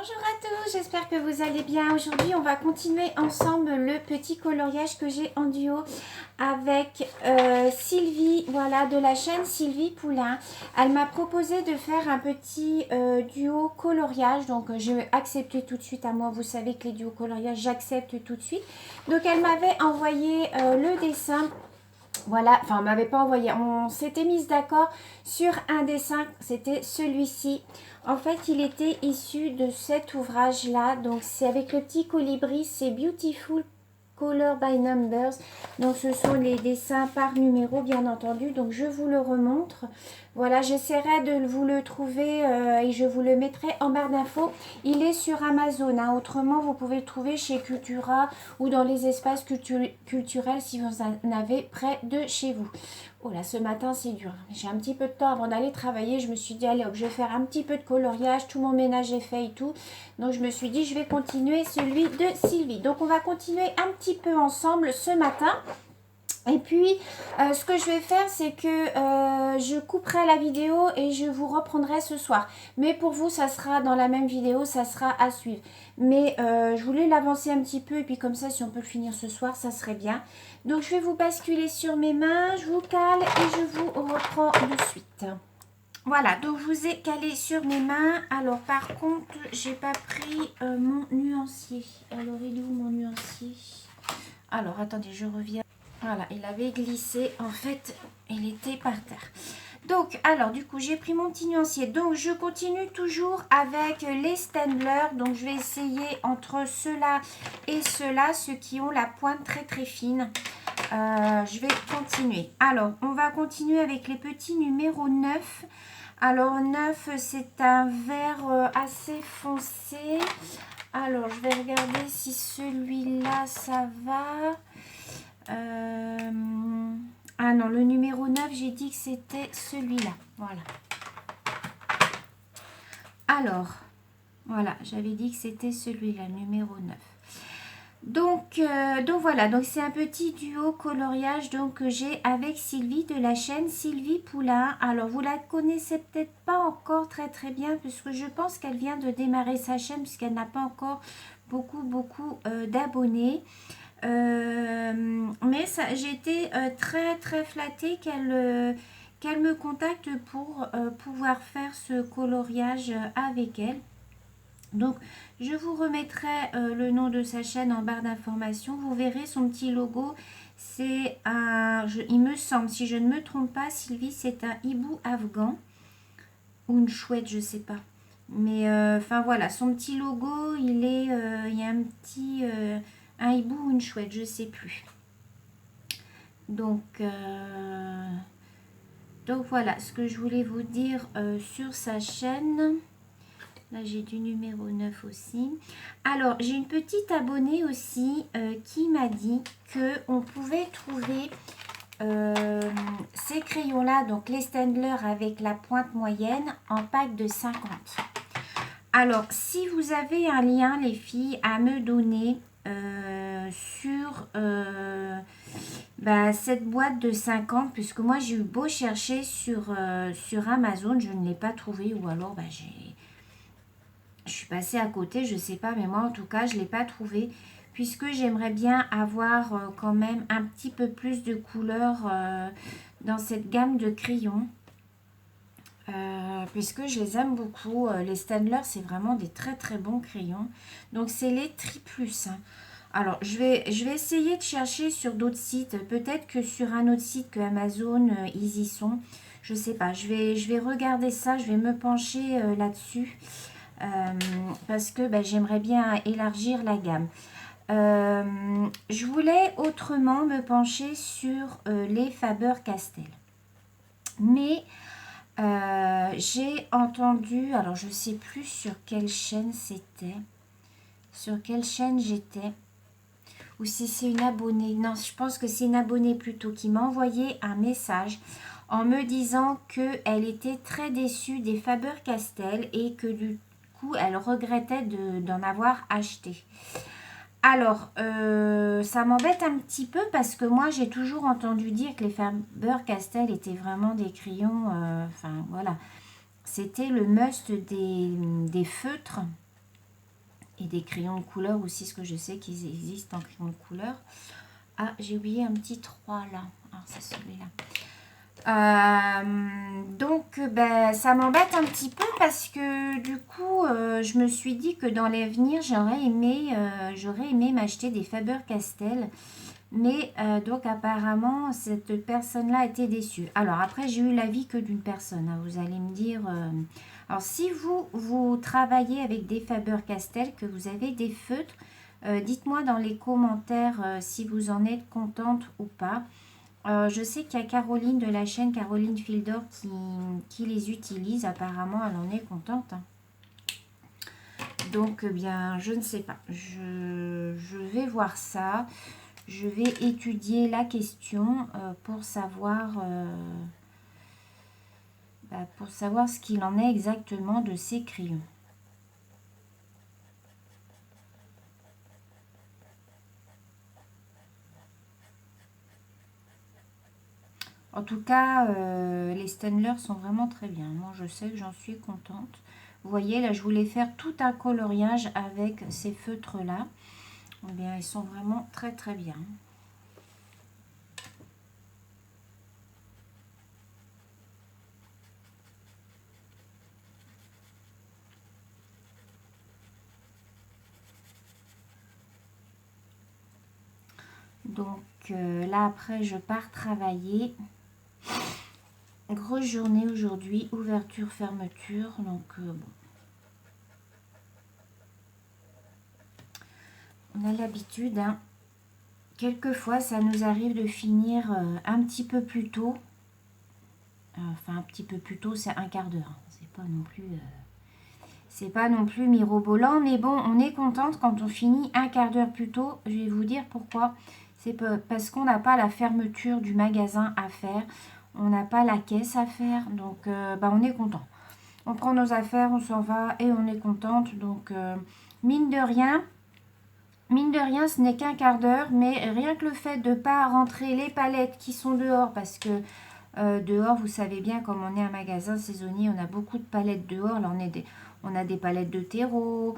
Bonjour à tous, j'espère que vous allez bien. Aujourd'hui, on va continuer ensemble le petit coloriage que j'ai en duo avec Sylvie, voilà, de la chaîne Sylvie Poulain. Elle m'a proposé de faire un petit duo coloriage, donc j'ai accepté tout de suite. À moi, vous savez que les duos coloriage, j'accepte tout de suite. Donc, elle m'avait envoyé le dessin. Voilà, enfin, on m'avait pas envoyé. On s'était mis d'accord sur un dessin, c'était celui-ci. En fait, il était issu de cet ouvrage-là. Donc, c'est avec le petit colibri, c'est Beautiful Color by Numbers. Donc, ce sont les dessins par numéro, bien entendu. Donc, je vous le remontre. Voilà, j'essaierai de vous le trouver et je vous le mettrai en barre d'infos. Il est sur Amazon. Hein. Autrement, vous pouvez le trouver chez Cultura ou dans les espaces culturels si vous en avez près de chez vous. Oh là, ce matin, c'est dur. J'ai un petit peu de temps avant d'aller travailler. Je me suis dit, allez hop, je vais faire un petit peu de coloriage. Tout mon ménage est fait et tout. Donc, je me suis dit, je vais continuer celui de Sylvie. Donc, on va continuer un petit peu ensemble ce matin. Et puis, ce que je vais faire, c'est que je couperai la vidéo et je vous reprendrai ce soir. Mais pour vous, ça sera dans la même vidéo, ça sera à suivre. Mais je voulais l'avancer un petit peu et puis comme ça, si on peut le finir ce soir, ça serait bien. Donc, je vais vous basculer sur mes mains, je vous cale et je vous reprends de suite. Voilà, donc je vous ai calé sur mes mains. Alors, par contre, j'ai pas pris mon nuancier. Alors, il est où mon nuancier? Alors, attendez, je reviens. Voilà, il avait glissé, en fait, il était par terre. Donc, alors, du coup, j'ai pris mon petit nuancier. Donc, je continue toujours avec les Staedtler. Donc, je vais essayer entre ceux-là et ceux-là, ceux qui ont la pointe très, très fine. Je vais continuer. Alors, on va continuer avec les petits numéros 9. Alors, 9, c'est un vert assez foncé. Alors, je vais regarder si celui-là, ça va. Ah non, le numéro 9, j'ai dit que c'était celui-là. Voilà. Alors, voilà, j'avais dit que c'était celui-là, numéro 9. Donc voilà, donc c'est un petit duo coloriage donc, que j'ai avec Sylvie de la chaîne Sylvie Poulain. Alors, vous la connaissez peut-être pas encore très très bien puisque je pense qu'elle vient de démarrer sa chaîne puisqu'elle n'a pas encore beaucoup d'abonnés. Mais j'ai été très très flattée qu'elle me contacte pour pouvoir faire ce coloriage avec elle. Donc, je vous remettrai le nom de sa chaîne en barre d'informations. Vous verrez son petit logo. C'est un, il me semble, si je ne me trompe pas, Sylvie, c'est un hibou afghan. Ou une chouette, je sais pas. Mais enfin voilà, son petit logo, il y a un petit... un hibou ou une chouette, je sais plus. Donc voilà ce que je voulais vous dire sur sa chaîne. Là, j'ai du numéro 9 aussi. Alors, j'ai une petite abonnée aussi qui m'a dit qu'on pouvait trouver ces crayons-là, donc les Staedtler avec la pointe moyenne, en pack de 50. Alors, si vous avez un lien, les filles, à me donner sur cette boîte de 50, puisque moi, j'ai eu beau chercher sur Amazon, je ne l'ai pas trouvé, ou alors je suis passée à côté, je ne sais pas, mais moi, en tout cas, je ne l'ai pas trouvé, puisque j'aimerais bien avoir quand même un petit peu plus de couleurs dans cette gamme de crayons. Puisque je les aime beaucoup. Les Staedtler, c'est vraiment des très très bons crayons. Donc, c'est les Triplus. Hein. Alors, je vais essayer de chercher sur d'autres sites. Peut-être que sur un autre site que Amazon, ils y sont. Je sais pas. Je vais regarder ça. Je vais me pencher là-dessus. Parce que j'aimerais bien élargir la gamme. Je voulais autrement me pencher sur les Faber-Castell. Mais... j'ai entendu, alors je sais plus sur quelle chaîne c'était, sur quelle chaîne j'étais, ou si c'est une abonnée, non, je pense que c'est une abonnée plutôt, qui m'a envoyé un message en me disant qu'elle était très déçue des Faber-Castell et que du coup, elle regrettait d'en avoir acheté. Alors, ça m'embête un petit peu parce que moi, j'ai toujours entendu dire que les Faber-Castell étaient vraiment des crayons, enfin, voilà. C'était le must des feutres. des crayons de couleur aussi, parce que je sais qu'ils existent en crayons de couleur. Ah, j'ai oublié un petit 3 là. Ah, c'est celui-là. Donc, ben, ça m'embête un petit peu parce que du coup, je me suis dit que dans l'avenir, j'aurais aimé m'acheter des Faber-Castell. Mais donc apparemment, cette personne-là a été déçue. Alors après, j'ai eu l'avis que d'une personne. Hein, vous allez me dire... alors si vous travaillez avec des Faber-Castell, que vous avez des feutres, dites-moi dans les commentaires si vous en êtes contente ou pas. Je sais qu'il y a Caroline de la chaîne Caroline Fildor qui les utilise. Apparemment, elle en est contente. Hein. Donc, bien, je ne sais pas. Je vais voir ça. Je vais étudier la question pour savoir ce qu'il en est exactement de ces crayons. En tout cas, les Staedtler sont vraiment très bien. Moi, je sais que j'en suis contente. Vous voyez, là, je voulais faire tout un coloriage avec ces feutres-là. Eh bien, ils sont vraiment très, très bien. Donc, là, après, je pars travailler. Grosse journée aujourd'hui, ouverture, fermeture. Donc, bon. On a l'habitude, hein. Quelquefois, ça nous arrive de finir un petit peu plus tôt. Enfin, un petit peu plus tôt, c'est un quart d'heure. C'est pas non plus mirobolant, mais bon, on est contente quand on finit un quart d'heure plus tôt. Je vais vous dire pourquoi. C'est parce qu'on n'a pas la fermeture du magasin à faire. On n'a pas la caisse à faire. Donc, on est content. On prend nos affaires, on s'en va et on est contente. Donc, mine de rien, ce n'est qu'un quart d'heure, mais rien que le fait de ne pas rentrer les palettes qui sont dehors, parce que dehors, vous savez bien, comme on est un magasin saisonnier, on a beaucoup de palettes dehors. Là, on a des palettes de terreau,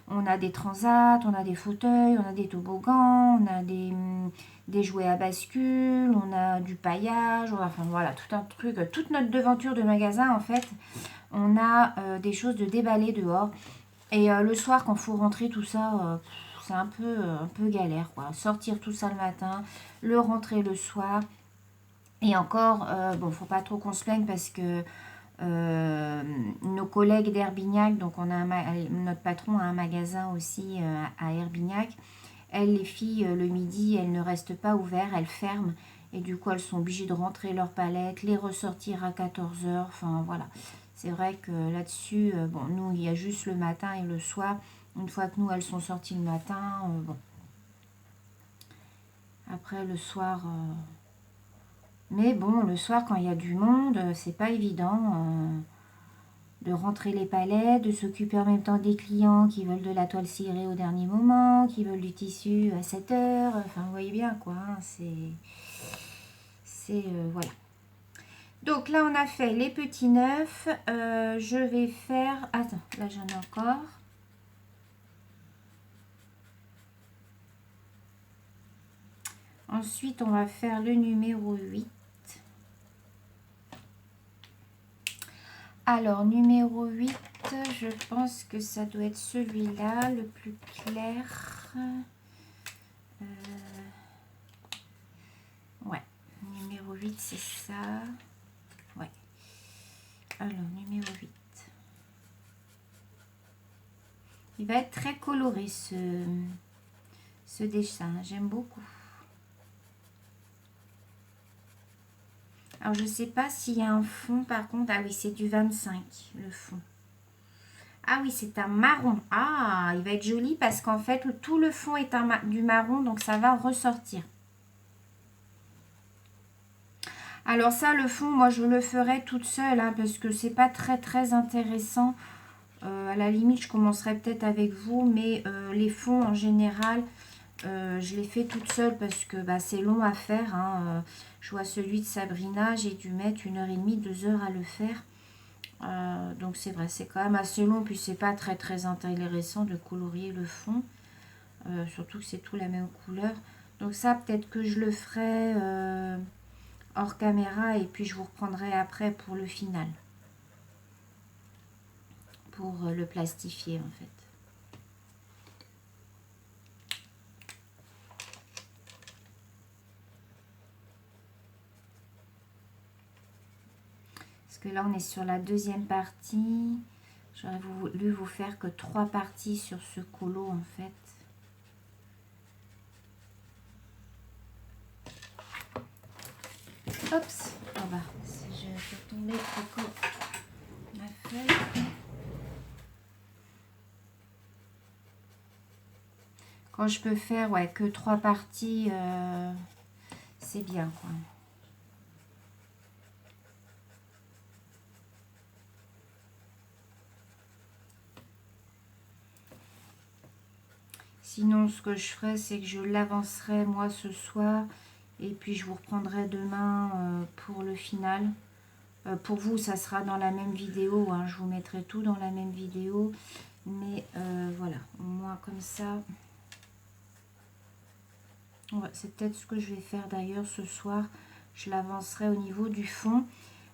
on a des transats, on a des fauteuils, on a des toboggans, on a des jouets à bascule, on a du paillage, enfin voilà, tout un truc, toute notre devanture de magasin, en fait, on a des choses de déballer dehors. Et le soir, quand il faut rentrer tout ça... c'est un peu galère, quoi. Sortir tout ça le matin, le rentrer le soir. Et encore, bon, faut pas trop qu'on se plaigne parce que nos collègues d'Herbignac, donc notre patron a un magasin aussi à Herbignac. Elles, les filles, le midi, elles ne restent pas ouvertes, elles ferment. Et du coup, elles sont obligées de rentrer leurs palettes, les ressortir à 14 h. Enfin, voilà. C'est vrai que là-dessus, bon, nous, il y a juste le matin et le soir. Une fois que nous, elles sont sorties le matin, bon. Après, le soir... mais bon, le soir, quand il y a du monde, c'est pas évident de rentrer les palettes, de s'occuper en même temps des clients qui veulent de la toile cirée au dernier moment, qui veulent du tissu à 7 h. Enfin, vous voyez bien, quoi. Hein, voilà. Donc là, on a fait les petits neufs. Je vais faire... Attends, là, j'en ai encore. Ensuite, on va faire le numéro 8. Alors, numéro 8, je pense que ça doit être celui-là, le plus clair. Ouais, numéro 8, c'est ça. Ouais. Alors, numéro 8. Il va être très coloré, ce dessin. J'aime beaucoup. Alors, je ne sais pas s'il y a un fond, par contre. Ah oui, c'est du 25, le fond. Ah oui, c'est un marron. Ah, il va être joli parce qu'en fait, tout le fond est du marron, donc ça va ressortir. Alors ça, le fond, moi, je le ferai toute seule, hein, parce que c'est pas très, très intéressant. À la limite, je commencerai peut-être avec vous, mais les fonds, en général, je les fais toute seule parce que c'est long à faire. Hein. Je vois celui de Sabrina, j'ai dû mettre 1h30, 2 heures à le faire. Donc c'est vrai, c'est quand même assez long, puis c'est pas très intéressant de colorier le fond, surtout que c'est tout la même couleur. Donc ça, peut-être que je le ferai hors caméra, et puis je vous reprendrai après pour le final, pour le plastifier en fait. Parce que là on est sur la deuxième partie. J'aurais voulu vous faire que 3 parties sur ce colo en fait. Oups, oh bah, si je fais tomber encore ma feuille. Quand je peux faire que 3 parties, c'est bien quoi. Sinon, ce que je ferai, c'est que je l'avancerai moi ce soir. Et puis, je vous reprendrai demain pour le final. Pour vous, ça sera dans la même vidéo. Hein, je vous mettrai tout dans la même vidéo. Mais voilà, au moins comme ça. Ouais, c'est peut-être ce que je vais faire d'ailleurs ce soir. Je l'avancerai au niveau du fond.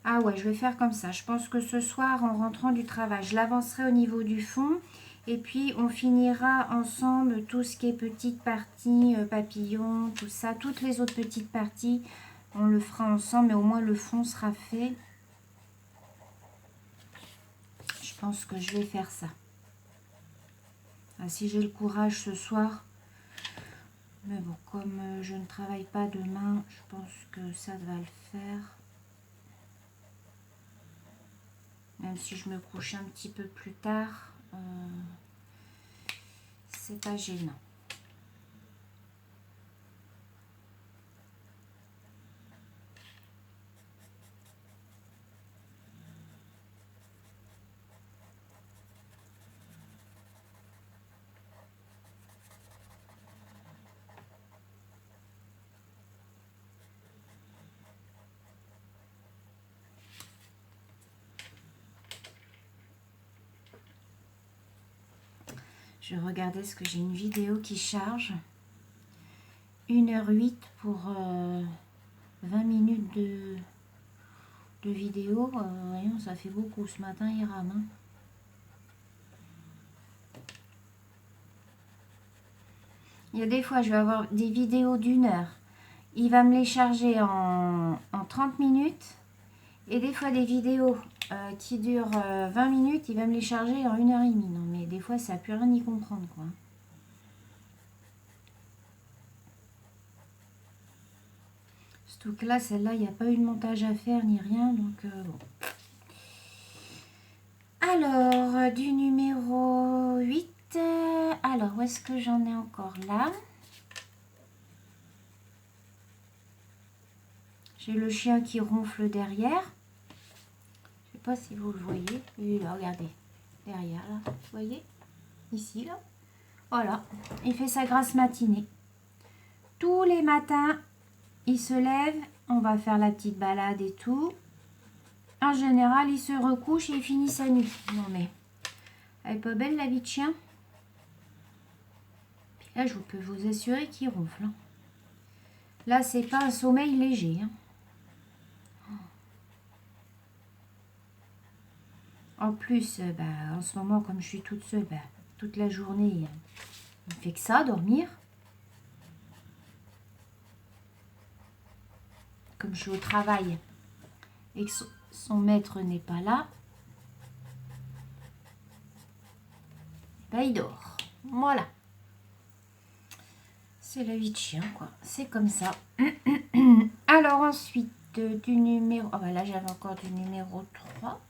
Ah ouais, je vais faire comme ça. Je pense que ce soir, en rentrant du travail, je l'avancerai au niveau du fond. Et puis, on finira ensemble tout ce qui est petite partie, papillon, tout ça. Toutes les autres petites parties, on le fera ensemble. Mais au moins, le fond sera fait. Je pense que je vais faire ça. Ah, si j'ai le courage ce soir. Mais bon, comme je ne travaille pas demain, je pense que ça va le faire. Même si je me couche un petit peu plus tard, c'est pas gênant. Je regardais ce que j'ai une vidéo qui charge. 1h08 pour 20 minutes de vidéo. Voyons, ça fait beaucoup. Ce matin, il rame. Hein. Il y a des fois, je vais avoir des vidéos d'1 heure. Il va me les charger en 30 minutes. Et des fois, des vidéos qui durent 20 minutes, il va me les charger en 1h30. Non, mais des fois, ça n'a plus rien y comprendre, quoi. Surtout que là, celle-là, il n'y a pas eu de montage à faire, ni rien. Donc, bon. Alors, du numéro 8. Alors, où est-ce que j'en ai encore là? J'ai le chien qui ronfle derrière. Je sais pas si vous le voyez. Oui, là, regardez. Derrière, là. Vous voyez? Ici, là. Voilà. Il fait sa grasse matinée. Tous les matins, il se lève. On va faire la petite balade et tout. En général, il se recouche et il finit sa nuit. Non, mais... elle est pas belle, la vie de chien? Puis là, je peux vous assurer qu'il ronfle. Hein. Là, c'est pas un sommeil léger. Hein. En plus, en ce moment, comme je suis toute seule, toute la journée, il fait que ça, dormir. Comme je suis au travail et que son maître n'est pas là, il dort. Voilà. C'est la vie de chien, quoi. C'est comme ça. Alors ensuite, du numéro... oh, là, j'avais encore du numéro 3.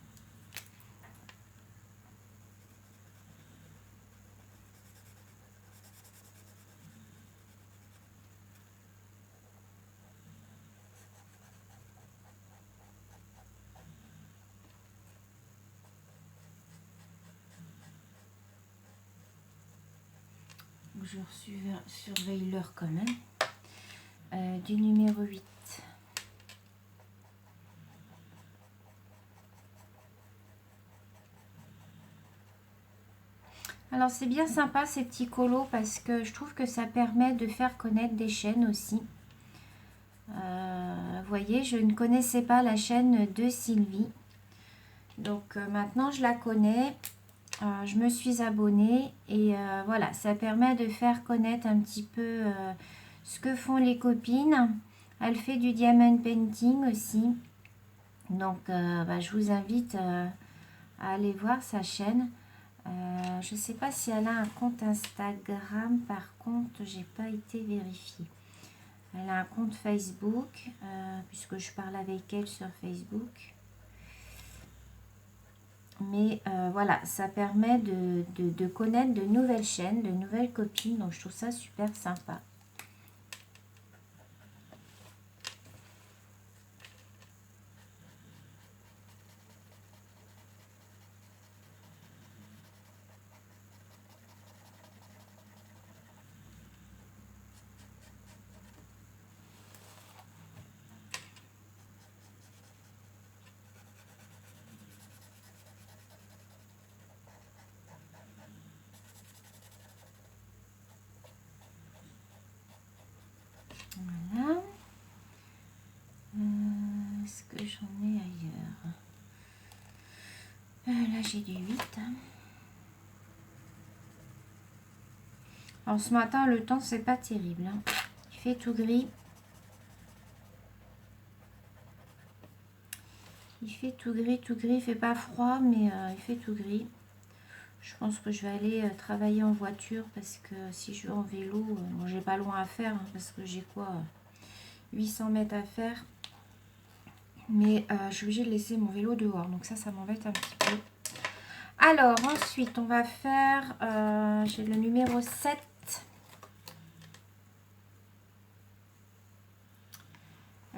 Je surveille l'heure quand même. Du numéro 8. Alors c'est bien sympa ces petits colos parce que je trouve que ça permet de faire connaître des chaînes aussi. Vous voyez, je ne connaissais pas la chaîne de Sylvie. Donc maintenant je la connais. Je me suis abonnée et voilà, ça permet de faire connaître un petit peu ce que font les copines. Elle fait du diamond painting aussi. Donc je vous invite à aller voir sa chaîne. Je ne sais pas si elle a un compte Instagram, par contre, j'ai pas été vérifiée. Elle a un compte Facebook, puisque je parle avec elle sur Facebook. Mais voilà, ça permet de connaître de nouvelles chaînes, de nouvelles copines. Donc, je trouve ça super sympa. Voilà. Est-ce que j'en ai ailleurs? Là, j'ai du 8. Alors, ce matin, le temps, c'est pas terrible. Il fait tout gris. Il fait tout gris, tout gris. Il fait pas froid, mais il fait tout gris. Je pense que je vais aller travailler en voiture parce que si je vais en vélo, bon, j'ai pas loin à faire parce que j'ai quoi 800 mètres à faire. Mais je suis obligée de laisser mon vélo dehors. Donc ça m'embête un petit peu. Alors, ensuite, on va faire... j'ai le numéro 7.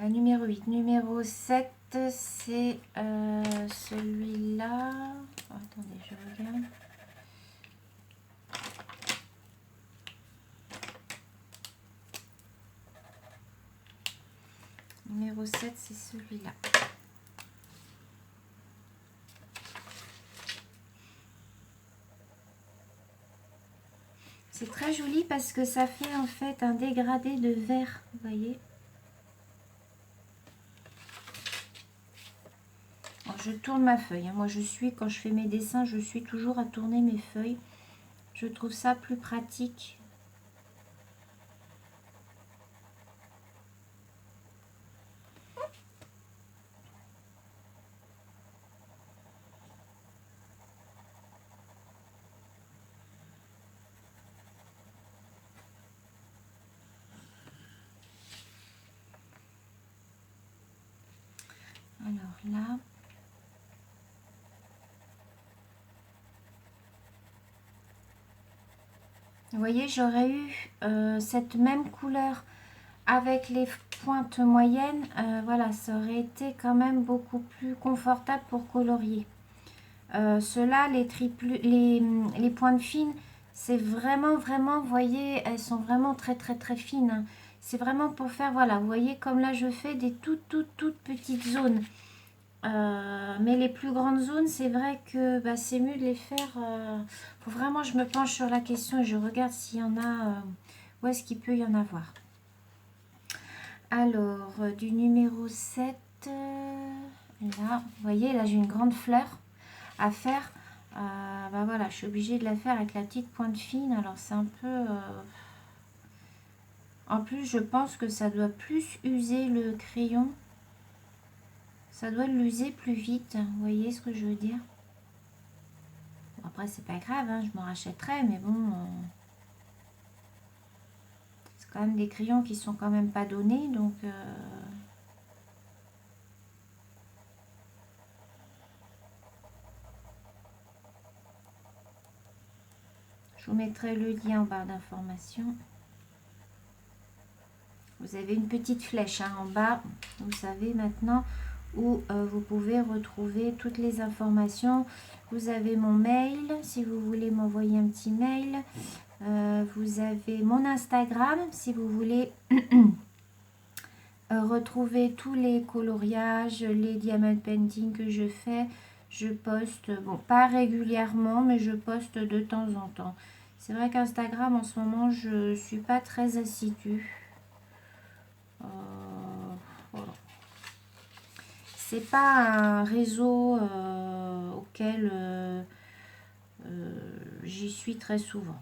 Numéro 8. Numéro 7, c'est celui-là. Oh, attendez, je regarde. Numéro 7, c'est celui-là. C'est très joli parce que ça fait en fait un dégradé de vert, vous voyez. Alors, je tourne ma feuille. Moi, quand je fais mes dessins, je suis toujours à tourner mes feuilles. Je trouve ça plus pratique. Alors là, vous voyez, j'aurais eu cette même couleur avec les pointes moyennes. Voilà, ça aurait été quand même beaucoup plus confortable pour colorier. Ceux-là, les pointes fines, c'est vraiment, vous voyez, elles sont vraiment très, très, très fines. Hein. C'est vraiment pour faire, voilà, vous voyez, comme là, je fais des toutes petites zones. Mais les plus grandes zones, c'est vrai que c'est mieux de les faire. Faut vraiment, je me penche sur la question et je regarde s'il y en a, où est-ce qu'il peut y en avoir. Alors, du numéro 7, là, vous voyez, là, j'ai une grande fleur à faire. Voilà, je suis obligée de la faire avec la petite pointe fine. Alors, c'est un peu... En plus, je pense que ça doit plus user le crayon. Ça doit l'user plus vite. Vous voyez ce que je veux dire? Bon, après, c'est pas grave, hein, je m'en rachèterai, mais bon... c'est quand même des crayons qui sont quand même pas donnés, donc... Je vous mettrai le lien en barre d'information. Vous avez une petite flèche en bas, vous savez maintenant, où vous pouvez retrouver toutes les informations. Vous avez mon mail, si vous voulez m'envoyer un petit mail. Vous avez mon Instagram, si vous voulez retrouver tous les coloriages, les diamond painting que je fais. Je poste, bon, pas régulièrement, mais je poste de temps en temps. C'est vrai qu'Instagram, en ce moment, je suis pas très assidue. Voilà. C'est pas un réseau auquel j'y suis très souvent.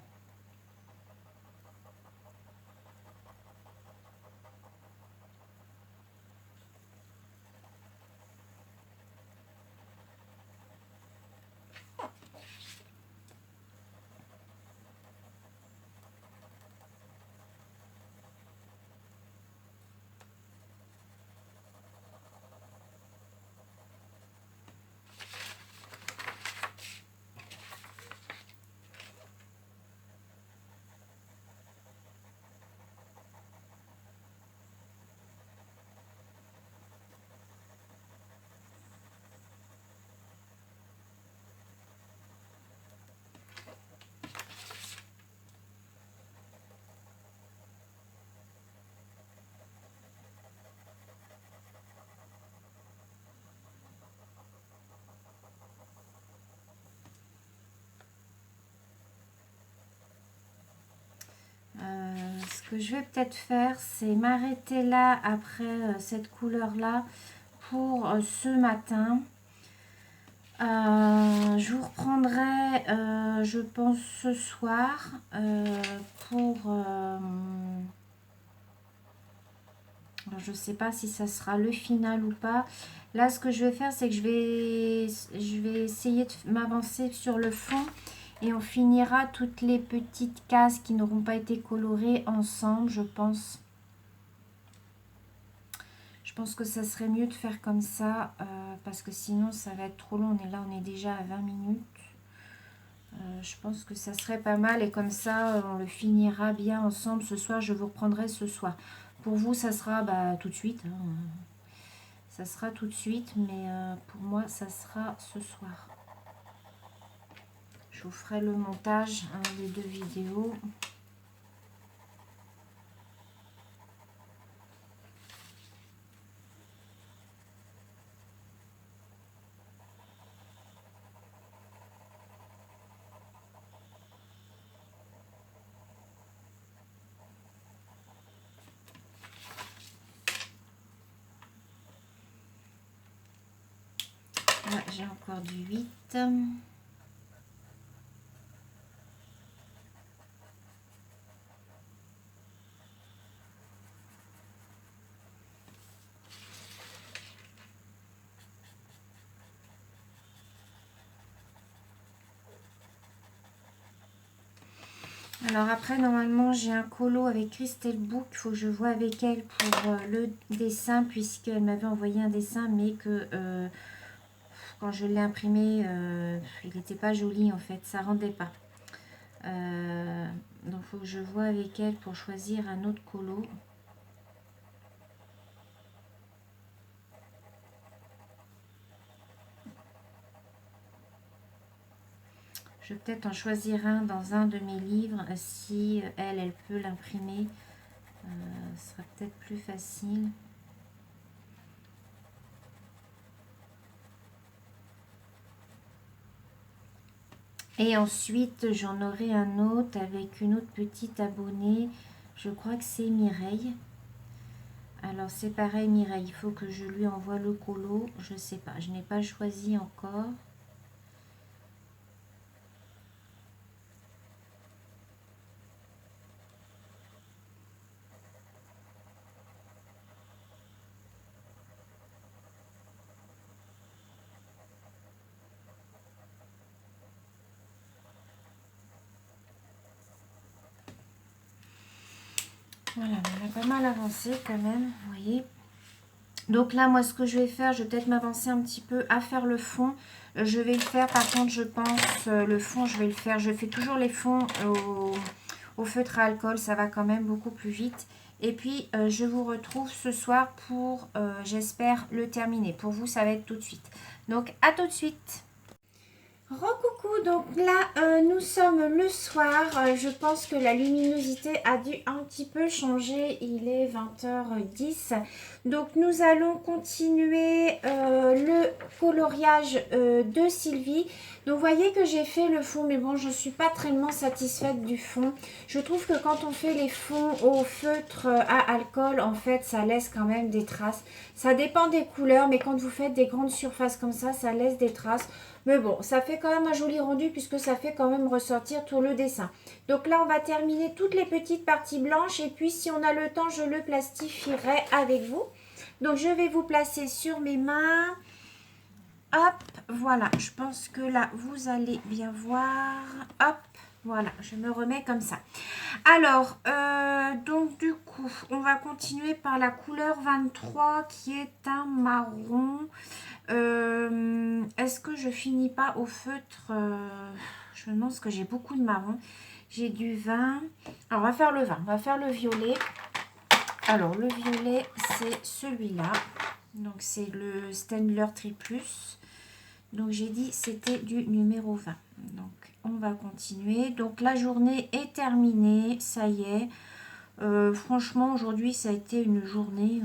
Ce que je vais peut-être faire, c'est m'arrêter là après cette couleur-là pour ce matin. Je vous reprendrai, je pense, ce soir pour... alors, je ne sais pas si ça sera le final ou pas. Là, ce que je vais faire, c'est que je vais essayer de m'avancer sur le fond. Et on finira toutes les petites cases qui n'auront pas été colorées ensemble, je pense. Je pense que ça serait mieux de faire comme ça, parce que sinon ça va être trop long. On est déjà à 20 minutes. Je pense que ça serait pas mal et comme ça, on le finira bien ensemble ce soir. Je vous reprendrai ce soir. Pour vous, ça sera tout de suite. Ça sera tout de suite, mais pour moi, ça sera ce soir. Je vous ferai le montage des 2 vidéos. Là, j'ai encore du 8. Alors après, normalement, j'ai un colo avec Christelle Book. Il faut que je vois avec elle pour le dessin, puisqu'elle m'avait envoyé un dessin, mais que quand je l'ai imprimé, il n'était pas joli en fait, ça rendait pas. Donc il faut que je vois avec elle pour choisir un autre colo. Je vais peut-être en choisir un dans un de mes livres, si elle peut l'imprimer, ce sera peut-être plus facile. Et ensuite, j'en aurai un autre avec une autre petite abonnée. Je crois que c'est Mireille. Alors, c'est pareil, Mireille. Il faut que je lui envoie le colo. Je sais pas. Je n'ai pas choisi encore. Voilà, on a pas mal avancé quand même, vous voyez. Donc là, moi, ce que je vais faire, je vais peut-être m'avancer un petit peu à faire le fond. Je vais le faire, par contre, je pense, le fond, je vais le faire. Je fais toujours les fonds au feutre à alcool, ça va quand même beaucoup plus vite. Et puis, je vous retrouve ce soir pour, j'espère, le terminer. Pour vous, ça va être tout de suite. Donc, à tout de suite. Recoucou, donc là nous sommes le soir, je pense que la luminosité a dû un petit peu changer, il est 20h10, donc nous allons continuer le coloriage de Sylvie. Donc vous voyez que j'ai fait le fond, mais bon je ne suis pas tellement satisfaite du fond. Je trouve que quand on fait les fonds au feutre à alcool, en fait ça laisse quand même des traces. Ça dépend des couleurs, mais quand vous faites des grandes surfaces comme ça laisse des traces. Mais bon, ça fait quand même un joli rendu puisque ça fait quand même ressortir tout le dessin. Donc là, on va terminer toutes les petites parties blanches et puis si on a le temps, je le plastifierai avec vous. Donc je vais vous placer sur mes mains. Hop, voilà, je pense que là, vous allez bien voir. Hop, voilà, je me remets comme ça. Alors, donc du coup, on va continuer par la couleur 23 qui est un marron. Est-ce que je finis pas au feutre je me demande parce que j'ai beaucoup de marron. J'ai du vin. Alors, on va faire le vin. On va faire le violet. Alors, le violet, c'est celui-là. Donc, c'est le Staedtler Triplus. Donc, j'ai dit c'était du numéro 20. Donc, on va continuer. Donc, la journée est terminée. Ça y est. Franchement, aujourd'hui, ça a été une journée...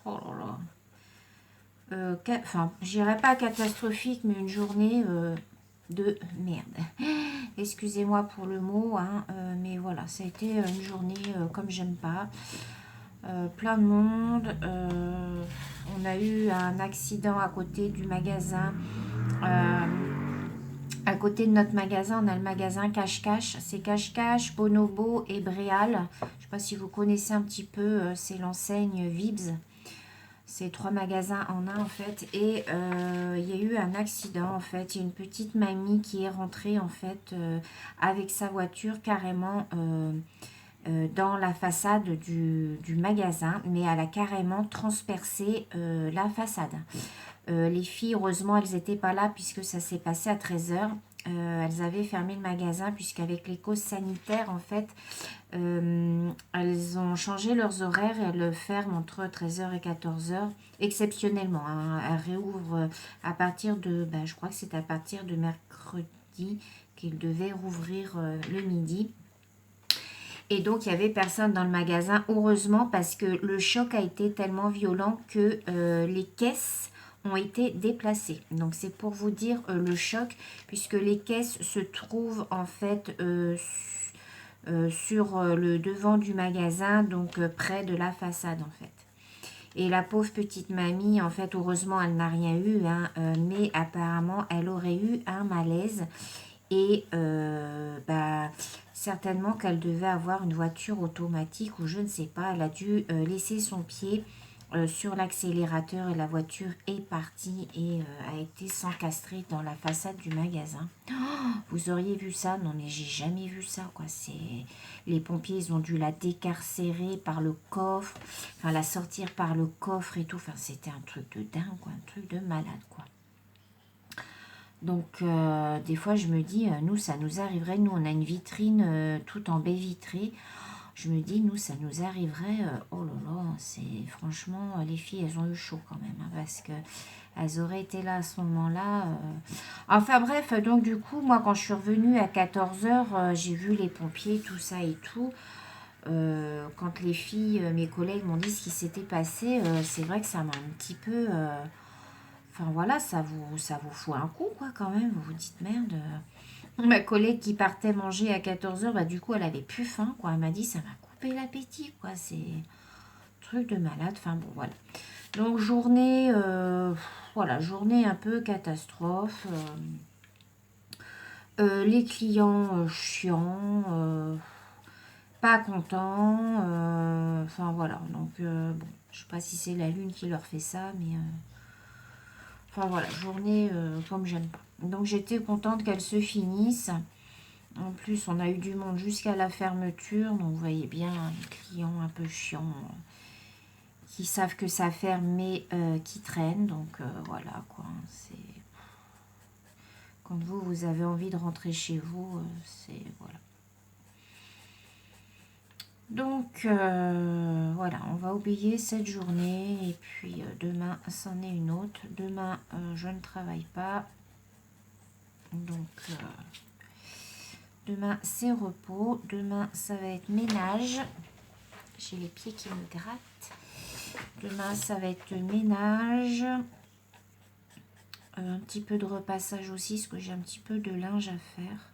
oh là là. Enfin, je dirais pas catastrophique, mais une journée de merde. Excusez-moi pour le mot, hein, mais voilà, ça a été une journée comme j'aime pas. Plein de monde. On a eu un accident à côté du magasin. À côté de notre magasin, on a le magasin Cache-Cache. C'est Cache-Cache, Bonobo et Bréal. Je ne sais pas si vous connaissez un petit peu, c'est l'enseigne Vibs. C'est 3 magasins en un en fait et il y a eu un accident en fait. Il y a une petite mamie qui est rentrée en fait avec sa voiture carrément dans la façade du magasin, mais elle a carrément transpercé la façade. Les filles, heureusement, elles n'étaient pas là puisque ça s'est passé à 13h. Elles avaient fermé le magasin puisqu'avec les causes sanitaires, en fait, elles ont changé leurs horaires et elles ferment entre 13h et 14h, exceptionnellement. Hein. Elles réouvrent à partir de, je crois que c'est à partir de mercredi qu'ils devaient rouvrir le midi. Et donc, il n'y avait personne dans le magasin, heureusement, parce que le choc a été tellement violent que les caisses ont été déplacées. Donc, c'est pour vous dire le choc, puisque les caisses se trouvent en fait sur le devant du magasin, donc près de la façade en fait. Et la pauvre petite mamie, en fait, heureusement, elle n'a rien eu, hein, mais apparemment, elle aurait eu un malaise. Et certainement qu'elle devait avoir une voiture automatique ou je ne sais pas. Elle a dû laisser son pied sur l'accélérateur et la voiture est partie et a été s'encastrer dans la façade du magasin. Oh, vous auriez vu ça? Non mais j'ai jamais vu ça quoi. Les pompiers ils ont dû la décarcérer par le coffre, enfin la sortir par le coffre et tout. Enfin c'était un truc de dingue quoi, un truc de malade quoi. Donc, des fois, je me dis, nous, ça nous arriverait. Nous, on a une vitrine tout en baie vitrée. Je me dis, nous, ça nous arriverait. Oh là là, c'est franchement, les filles, elles ont eu chaud quand même. Hein, parce que elles auraient été là à ce moment-là. Enfin, bref, donc, du coup, moi, quand je suis revenue à 14h, j'ai vu les pompiers, tout ça et tout. Quand les filles, mes collègues m'ont dit ce qui s'était passé, c'est vrai que ça m'a un petit peu... Enfin voilà, ça vous fout un coup quoi quand même. Vous vous dites merde. Ma collègue qui partait manger à 14h, du coup elle avait plus faim quoi. Elle m'a dit ça m'a coupé l'appétit quoi. C'est truc de malade. Enfin bon voilà. Donc journée, voilà, journée un peu catastrophe. Les clients chiants, pas contents. Enfin voilà. Donc bon, je sais pas si c'est la lune qui leur fait ça, mais... Enfin voilà, journée comme j'aime pas. Donc j'étais contente qu'elle se finisse. En plus, on a eu du monde jusqu'à la fermeture. Donc vous voyez bien les clients un peu chiants qui savent que ça ferme mais qui traînent. Donc voilà quoi. C'est quand vous avez envie de rentrer chez vous, c'est voilà. Donc voilà, on va oublier cette journée et puis demain c'en est une autre. Demain je ne travaille pas. Donc, demain, c'est repos. Demain, ça va être ménage. J'ai les pieds qui me grattent. Demain, ça va être ménage. Un petit peu de repassage aussi, parce que j'ai un petit peu de linge à faire.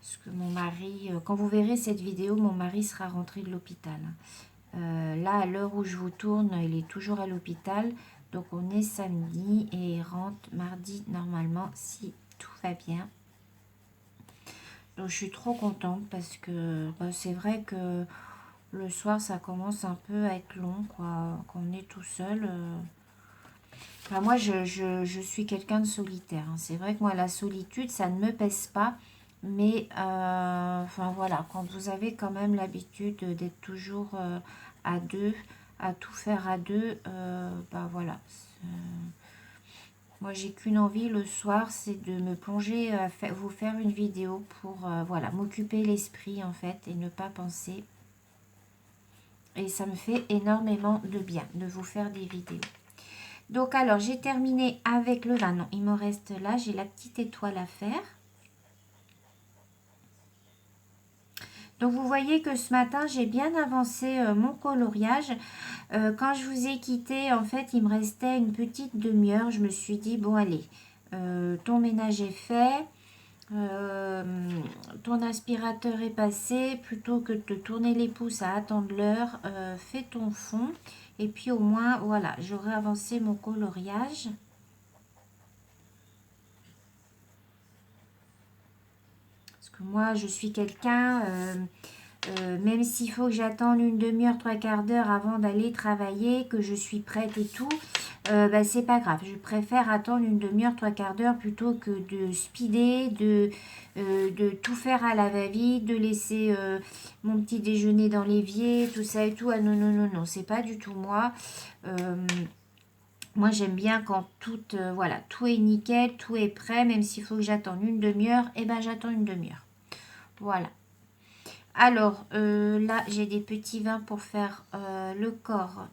Parce que mon mari, quand vous verrez cette vidéo, mon mari sera rentré de l'hôpital. Là, à l'heure où je vous tourne, il est toujours à l'hôpital. Donc, on est samedi et il rentre mardi normalement, si tout va bien. Donc, je suis trop contente parce que bah, c'est vrai que le soir, ça commence un peu à être long, quoi. Quand on est tout seul. Enfin, moi, je suis quelqu'un de solitaire, hein. C'est vrai que moi, la solitude, ça ne me pèse pas. Mais, enfin, voilà, quand vous avez quand même l'habitude d'être toujours à deux, à tout faire à deux, bah voilà. Moi, j'ai qu'une envie le soir, c'est de me plonger, vous faire une vidéo pour, voilà, m'occuper l'esprit, en fait, et ne pas penser. Et ça me fait énormément de bien de vous faire des vidéos. Donc, alors, j'ai terminé avec le vin. Non, il me reste là, j'ai la petite étoile à faire. Donc, vous voyez que ce matin, j'ai bien avancé mon coloriage. Quand je vous ai quitté, en fait, il me restait une petite demi-heure. Je me suis dit, bon, allez, ton ménage est fait. Ton aspirateur est passé. Plutôt que de te tourner les pouces à attendre l'heure, fais ton fond. Et puis, au moins, voilà, j'aurai avancé mon coloriage. Parce que moi, je suis quelqu'un... même s'il faut que j'attende une demi-heure, trois quarts d'heure avant d'aller travailler, que je suis prête et tout, bah, c'est pas grave. Je préfère attendre une demi-heure, trois quarts d'heure plutôt que de speeder, de tout faire à la va-vite, de laisser mon petit déjeuner dans l'évier, tout ça et tout. Ah non, non, non, non, c'est pas du tout moi. Moi, j'aime bien quand tout, voilà, tout est nickel, tout est prêt, même s'il faut que j'attende une demi-heure, et ben j'attends une demi-heure. Voilà. Alors, là, j'ai des petits vins pour faire le corps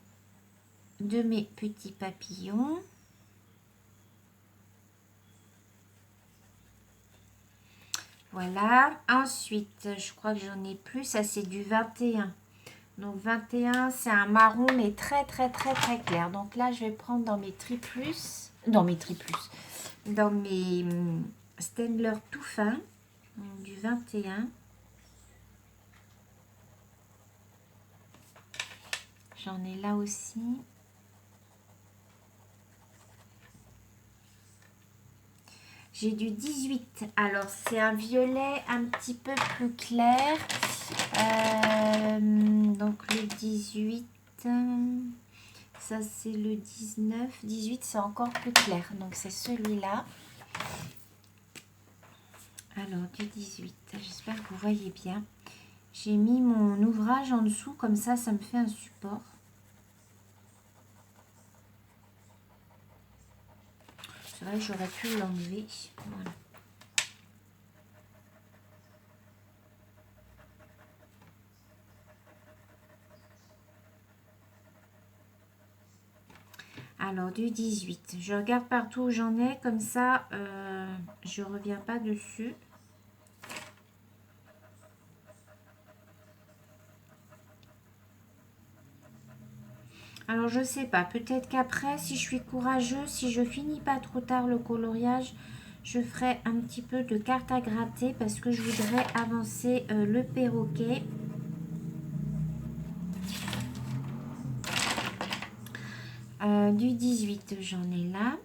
de mes petits papillons. Voilà. Ensuite, je crois que j'en ai plus. Ça, c'est du 21. Donc, 21, c'est un marron, mais très, très, très, très clair. Donc là, je vais prendre dans mes triplus. Dans mes triplus. Dans mes Stendler tout fin. Du 21. J'en ai là aussi. J'ai du 18. Alors, c'est un violet un petit peu plus clair. Donc, le 18, ça, c'est le 19. 18, c'est encore plus clair. Donc, c'est celui-là. Alors, du 18. J'espère que vous voyez bien. J'ai mis mon ouvrage en dessous. Comme ça, ça me fait un support. C'est vrai que j'aurais pu l'enlever. Voilà. Alors, du 18. Je regarde partout où j'en ai. Comme ça, je ne reviens pas dessus. Alors, je sais pas. Peut-être qu'après, si je suis courageux, si je finis pas trop tard le coloriage, je ferai un petit peu de carte à gratter parce que je voudrais avancer le perroquet. Du 18, j'en ai là.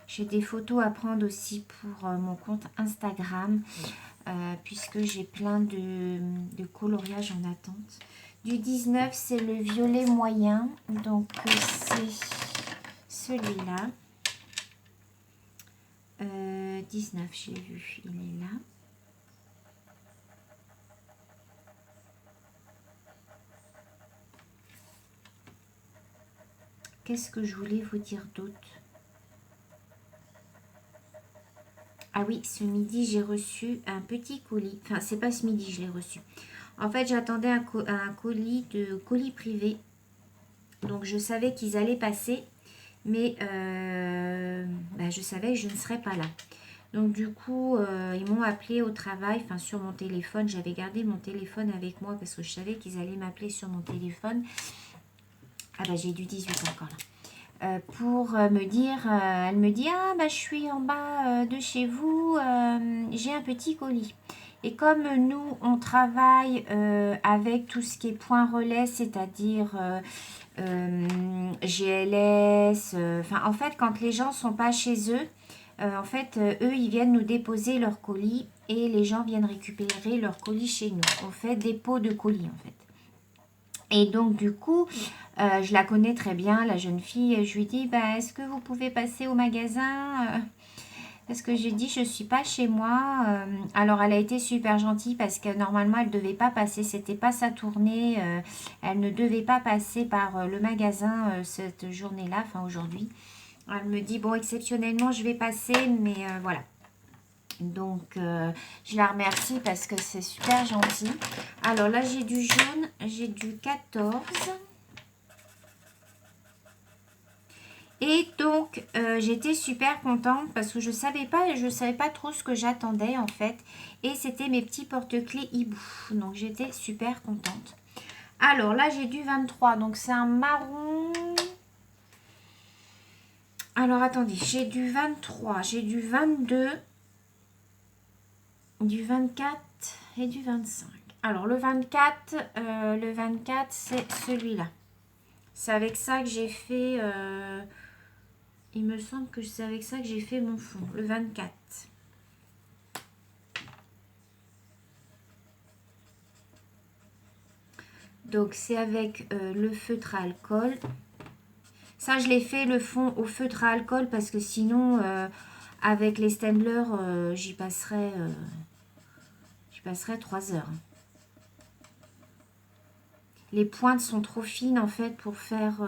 J'ai des photos à prendre aussi pour mon compte Instagram, puisque j'ai plein de coloriages en attente. Du 19, c'est le violet moyen, donc c'est celui-là. 19, je l'ai vu, il est là. Qu'est-ce que je voulais vous dire d'autre? Ah oui, ce midi, j'ai reçu un petit colis. Enfin, c'est pas ce midi, je l'ai reçu. En fait, j'attendais un colis de colis privé. Donc, je savais qu'ils allaient passer. Mais je savais que je ne serais pas là. Donc, du coup, ils m'ont appelé au travail. Enfin, sur mon téléphone. J'avais gardé mon téléphone avec moi parce que je savais qu'ils allaient m'appeler sur mon téléphone. Ah bah, j'ai du 18 encore là. Pour me dire, elle me dit, ah bah je suis en bas de chez vous, j'ai un petit colis. Et comme nous, on travaille avec tout ce qui est point relais, c'est-à-dire GLS, enfin en fait, quand les gens sont pas chez eux, en fait, eux, ils viennent nous déposer leur colis et les gens viennent récupérer leur colis chez nous. On fait dépôt de colis en fait. Et donc, du coup, je la connais très bien, la jeune fille. Je lui dis, bah, est-ce que vous pouvez passer au magasin parce que j'ai dit, je ne suis pas chez moi. Alors, elle a été super gentille parce que normalement, elle ne devait pas passer. C'était pas sa tournée. Elle ne devait pas passer par le magasin cette journée-là, enfin aujourd'hui. Elle me dit, bon, exceptionnellement, je vais passer, mais voilà. Donc, je la remercie parce que c'est super gentil. Alors là, j'ai du jaune, j'ai du 14. Et donc, j'étais super contente parce que je savais pas trop ce que j'attendais en fait. Et c'était mes petits porte-clés hibou. Donc, j'étais super contente. Alors là, j'ai du 23. Donc, c'est un marron. Alors, attendez. J'ai du 23. J'ai du 22. Du 24 et du 25. Alors, le 24, c'est celui-là. C'est avec ça que j'ai fait... il me semble que c'est avec ça que j'ai fait mon fond. Le 24. Donc, c'est avec le feutre à alcool. Ça, je l'ai fait le fond au feutre à alcool parce que sinon, avec les stemblers, j'y passerai 3 heures. Les pointes sont trop fines en fait pour faire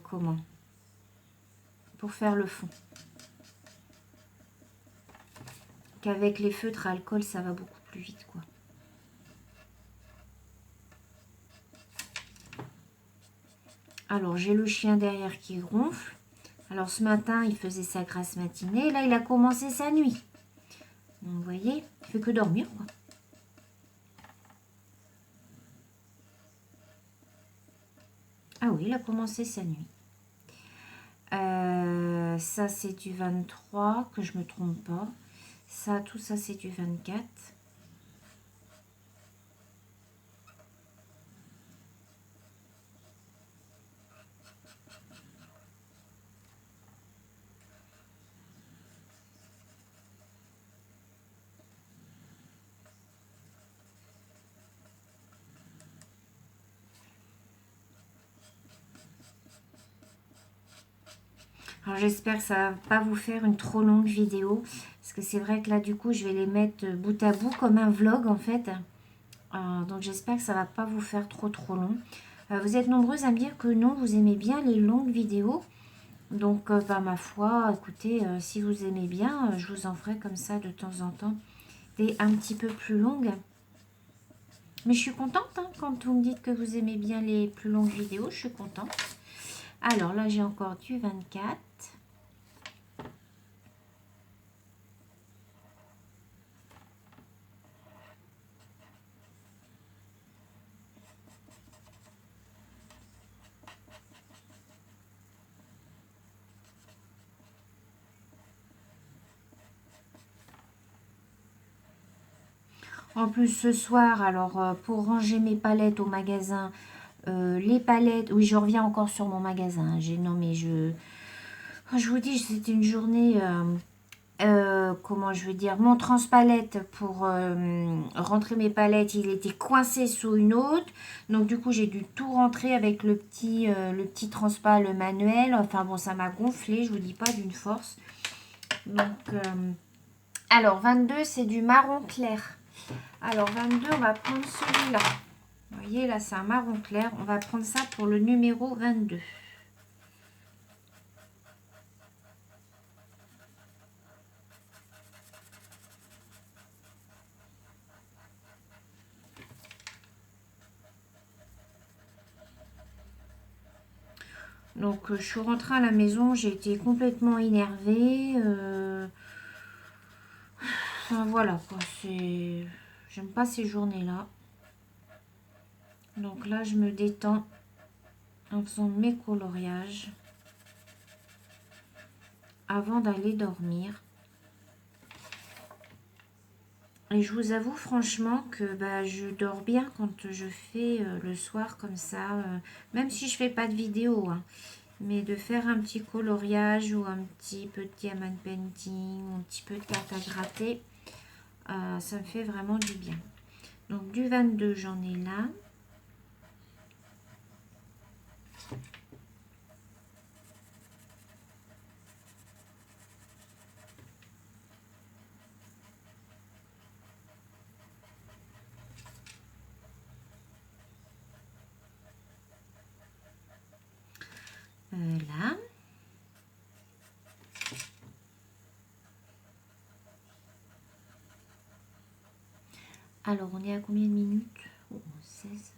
comment? Pour faire le fond. Qu'avec les feutres à alcool, ça va beaucoup plus vite quoi. Alors, j'ai le chien derrière qui ronfle. Alors, ce matin, il faisait sa grasse matinée. Là, il a commencé sa nuit. Donc, vous voyez, il fait que dormir, quoi. Ah oui, il a commencé sa nuit. Ça, c'est du 23, que je me trompe pas. Ça, tout ça, c'est du 24. Alors j'espère que ça va pas vous faire une trop longue vidéo. Parce que c'est vrai que là du coup je vais les mettre bout à bout comme un vlog en fait. Donc j'espère que ça va pas vous faire trop long. Vous êtes nombreuses à me dire que non, vous aimez bien les longues vidéos. Donc ma foi, écoutez, si vous aimez bien, je vous en ferai comme ça de temps en temps. Des un petit peu plus longues. Mais je suis contente hein, quand vous me dites que vous aimez bien les plus longues vidéos. Je suis contente. Alors là j'ai encore du 24. En plus, ce soir, alors pour ranger mes palettes au magasin, les palettes, oui, je reviens encore sur mon magasin. Non, mais je vous dis, c'était une journée, comment je veux dire, mon transpalette pour rentrer mes palettes, il était coincé sous une autre. Donc, du coup, j'ai dû tout rentrer avec le petit transpa, le manuel. Enfin, bon, ça m'a gonflé, je vous dis pas d'une force. Donc, alors, 22, c'est du marron clair. Alors, 22, on va prendre celui-là. Vous voyez, là, c'est un marron clair. On va prendre ça pour le numéro 22. Donc je suis rentrée à la maison, j'ai été complètement énervée. Enfin voilà quoi, c'est... J'aime pas ces journées-là. Donc là je me détends en faisant mes coloriages avant d'aller dormir. Et je vous avoue franchement que bah, je dors bien quand je fais le soir comme ça, même si je fais pas de vidéo, hein, mais de faire un petit coloriage ou un petit peu de diamond painting, ou un petit peu de carte à gratter, ça me fait vraiment du bien. Donc du 22 j'en ai là. Là. Alors, on est à combien de minutes? Oh, 16.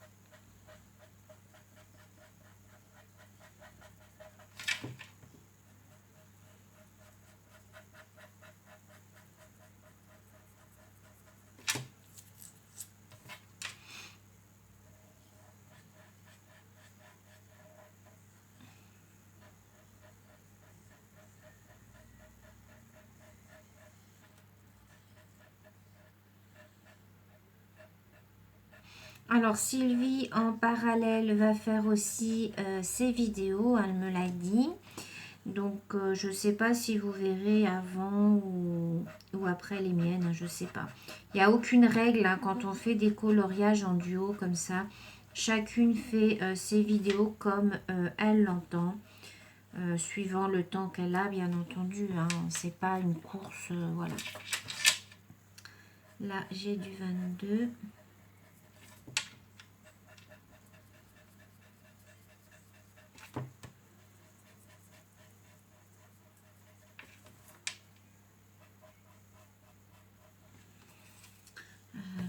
Alors, Sylvie, en parallèle, va faire aussi ses vidéos, elle me l'a dit. Donc, je ne sais pas si vous verrez avant ou après les miennes, je ne sais pas. Il n'y a aucune règle hein, quand on fait des coloriages en duo comme ça. Chacune fait ses vidéos comme elle l'entend, suivant le temps qu'elle a, bien entendu. Hein. C'est pas une course, voilà. Là, j'ai du 22.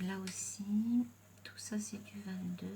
Là aussi, tout ça c'est du 22.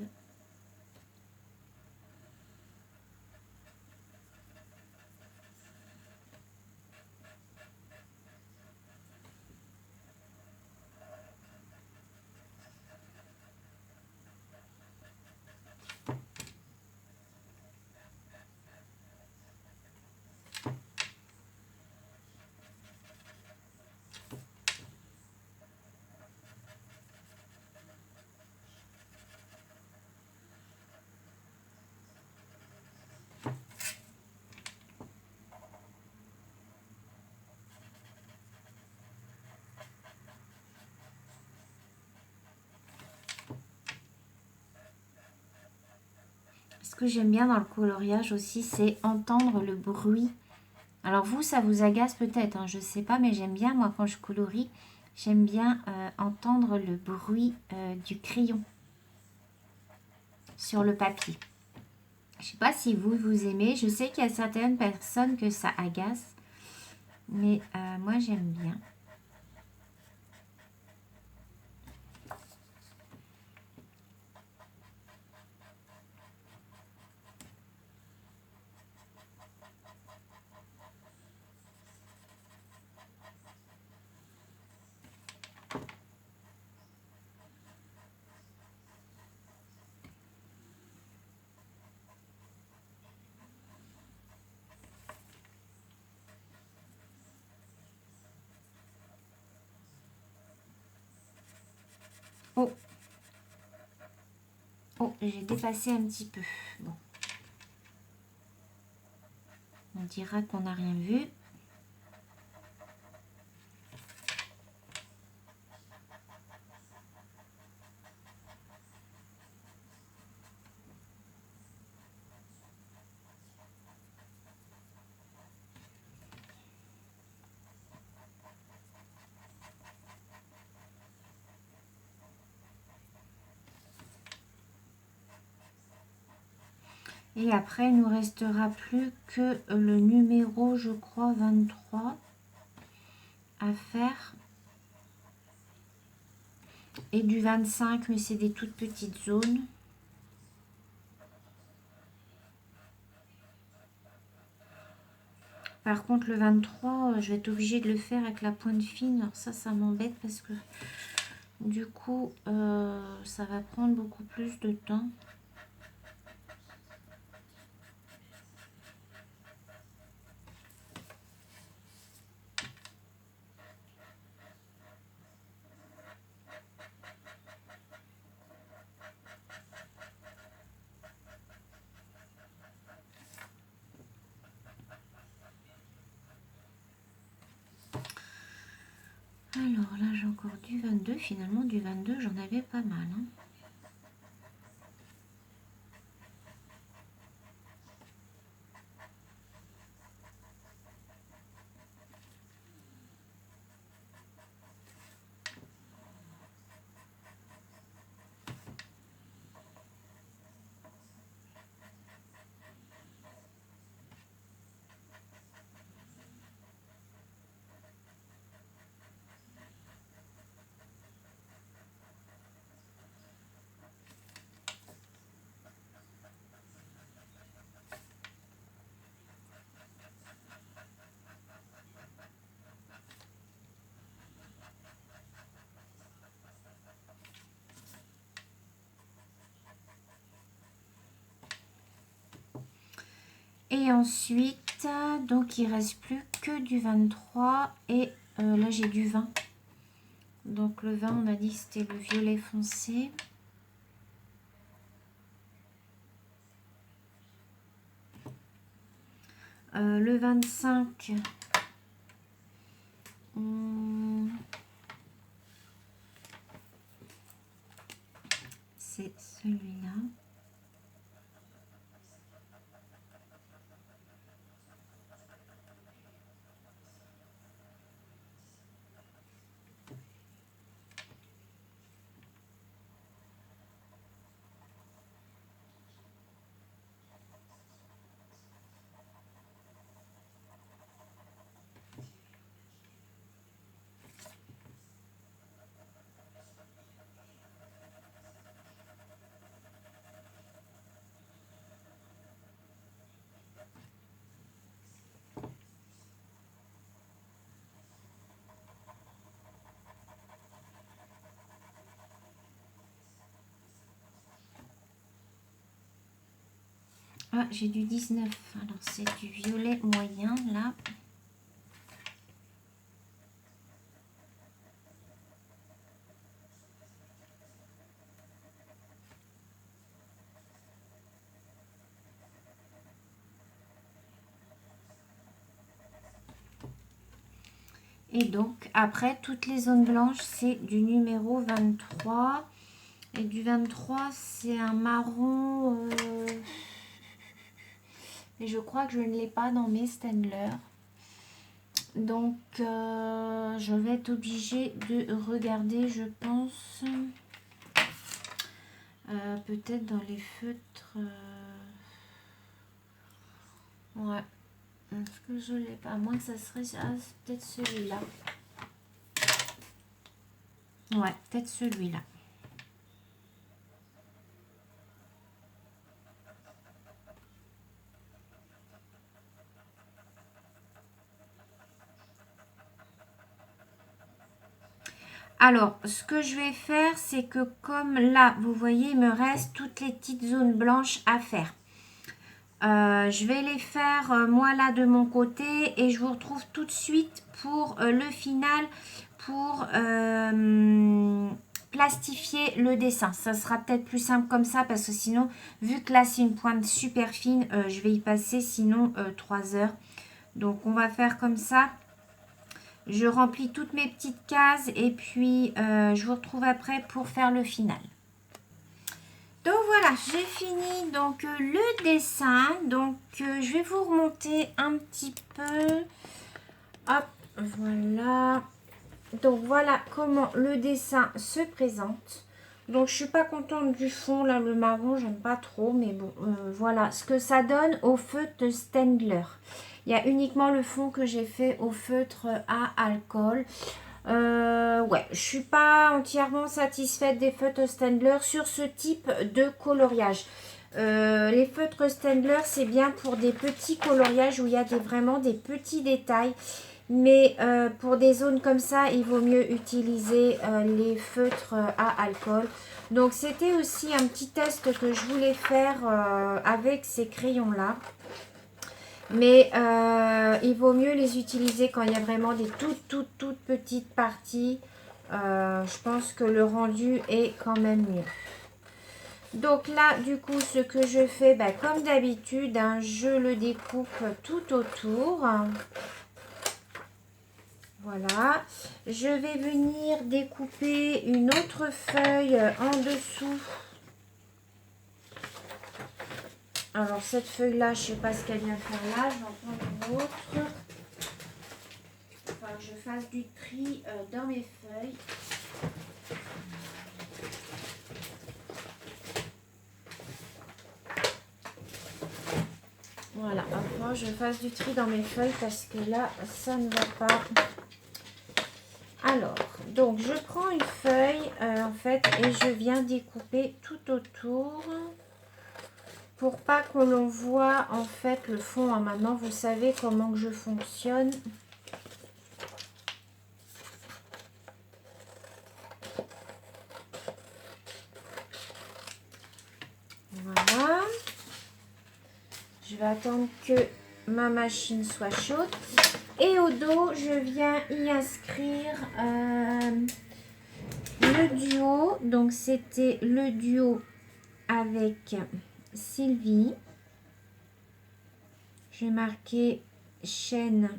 Ce que j'aime bien dans le coloriage aussi, c'est entendre le bruit. Alors vous, ça vous agace peut-être, hein, je sais pas, mais j'aime bien, moi, quand je colorie, j'aime bien entendre le bruit du crayon sur le papier. Je sais pas si vous, vous aimez. Je sais qu'il y a certaines personnes que ça agace, mais moi, j'aime bien. Oh, oh, j'ai dépassé un petit peu. Bon. On dira qu'on n'a rien vu. Et après, il ne nous restera plus que le numéro, je crois, 23 à faire. Et du 25, mais c'est des toutes petites zones. Par contre, le 23, je vais être obligée de le faire avec la pointe fine. Alors ça m'embête parce que du coup, ça va prendre beaucoup plus de temps. Alors là, j'ai encore du 22. Finalement, du 22, j'en avais pas mal. Hein. Et ensuite, donc il reste plus que du 23 et là j'ai du 20. Donc le 20, on a dit que c'était le violet foncé. Le 25, c'est celui-là. Ah, j'ai du 19. Alors, c'est du violet moyen, là. Et donc, après, toutes les zones blanches, c'est du numéro 23. Et du 23, c'est un marron... mais je crois que je ne l'ai pas dans mes Staedtler. Donc, je vais être obligée de regarder, je pense, peut-être dans les feutres. Ouais. Est-ce que je l'ai pas? À moins que ça serait... Ah, c'est peut-être celui-là. Ouais, peut-être celui-là. Alors, ce que je vais faire, c'est que comme là, vous voyez, il me reste toutes les petites zones blanches à faire. Je vais les faire, moi, là, de mon côté. Et je vous retrouve tout de suite pour le final, pour plastifier le dessin. Ça sera peut-être plus simple comme ça, parce que sinon, vu que là, c'est une pointe super fine, je vais y passer sinon 3 heures. Donc, on va faire comme ça. Je remplis toutes mes petites cases et puis je vous retrouve après pour faire le final. Donc voilà, j'ai fini donc le dessin. Donc je vais vous remonter un petit peu. Hop, voilà. Donc voilà comment le dessin se présente. Donc je suis pas contente du fond, là le marron, j'aime pas trop. Mais bon, voilà ce que ça donne au feutre Staedtler. Il y a uniquement le fond que j'ai fait au feutre à alcool. Ouais, je suis pas entièrement satisfaite des feutres Staedtler sur ce type de coloriage. Les feutres Staedtler, c'est bien pour des petits coloriages où il y a vraiment des petits détails. Mais pour des zones comme ça, il vaut mieux utiliser les feutres à alcool. Donc, c'était aussi un petit test que je voulais faire avec ces crayons-là. Mais il vaut mieux les utiliser quand il y a vraiment des toutes petites parties. Je pense que le rendu est quand même mieux. Donc là, du coup, ce que je fais, bah, comme d'habitude, hein, je le découpe tout autour. Voilà. Je vais venir découper une autre feuille en dessous. Alors, cette feuille-là, je ne sais pas ce qu'elle vient faire là. Je vais en prendre une autre. Il faut que je fasse du tri dans mes feuilles. Voilà, enfin, je fasse du tri dans mes feuilles parce que là, ça ne va pas. Alors, donc, je prends une feuille, en fait, et je viens découper tout autour pour pas que l'on voit, en fait, le fond. Hein, maintenant, vous savez comment que je fonctionne. Voilà. Je vais attendre que ma machine soit chaude. Et au dos, je viens y inscrire le duo. Donc, c'était le duo avec Sylvie. Je vais marquer chaîne,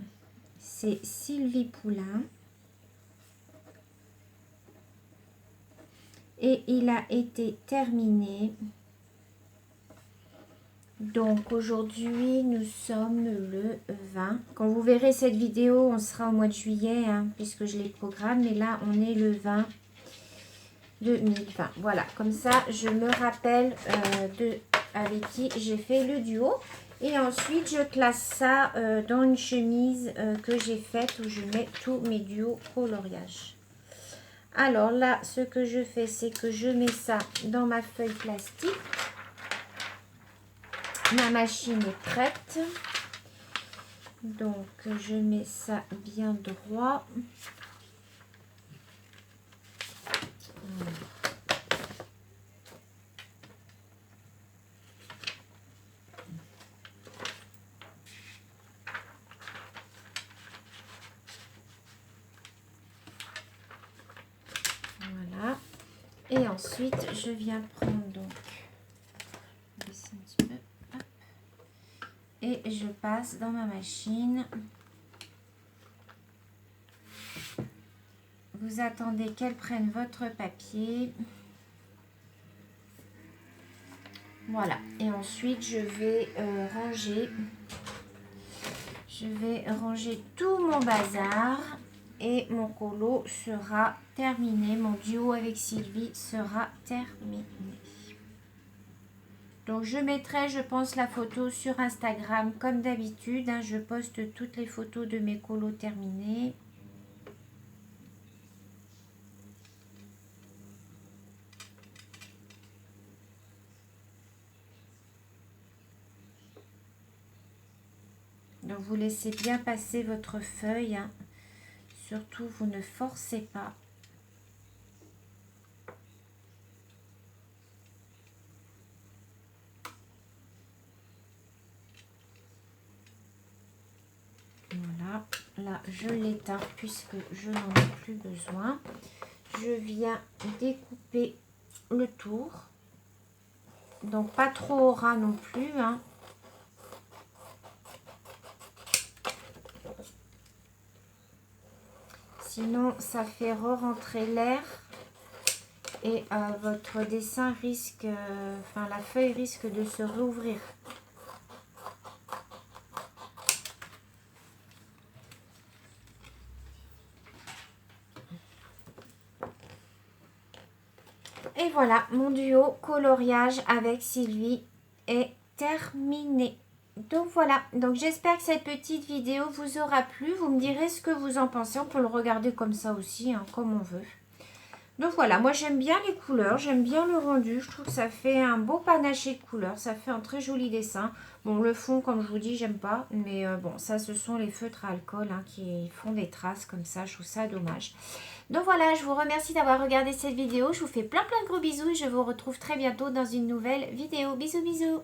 c'est Sylvie Poulain. Et il a été terminé. Donc aujourd'hui, nous sommes le 20. Quand vous verrez cette vidéo, on sera au mois de juillet, hein, puisque je les programme. Mais là, on est le 20 2020. Voilà, comme ça, je me rappelle avec qui j'ai fait le duo. Et ensuite, je classe ça dans une chemise que j'ai faite où je mets tous mes duos coloriage. Alors là, ce que je fais, c'est que je mets ça dans ma feuille plastique. Ma machine est prête. Donc, je mets ça bien droit. Voilà. Et ensuite, je viens prendre donc un petit peu, hop, et je passe dans ma machine. Vous attendez qu'elle prenne votre papier. Voilà. Et ensuite, je vais ranger. Je vais ranger tout mon bazar. Et mon colo sera terminé. Mon duo avec Sylvie sera terminé. Donc, je mettrai, je pense, la photo sur Instagram comme d'habitude. Hein, je poste toutes les photos de mes colos terminés. Donc, vous laissez bien passer votre feuille. Hein. Surtout, vous ne forcez pas. Voilà, là je l'éteins puisque je n'en ai plus besoin. Je viens découper le tour. Donc pas trop au ras non plus. Hein. Sinon ça fait re-rentrer l'air. Et votre dessin risque, la feuille risque de se rouvrir. Et voilà, mon duo coloriage avec Sylvie est terminé. Donc voilà, donc j'espère que cette petite vidéo vous aura plu. Vous me direz ce que vous en pensez. On peut le regarder comme ça aussi, hein, comme on veut. Donc voilà, moi j'aime bien les couleurs, j'aime bien le rendu. Je trouve que ça fait un beau panaché de couleurs, ça fait un très joli dessin. Bon, le fond, comme je vous dis, j'aime pas. Mais bon, ça, ce sont les feutres à alcool hein, qui font des traces comme ça. Je trouve ça dommage. Donc voilà, je vous remercie d'avoir regardé cette vidéo. Je vous fais plein de gros bisous et je vous retrouve très bientôt dans une nouvelle vidéo. Bisous, bisous.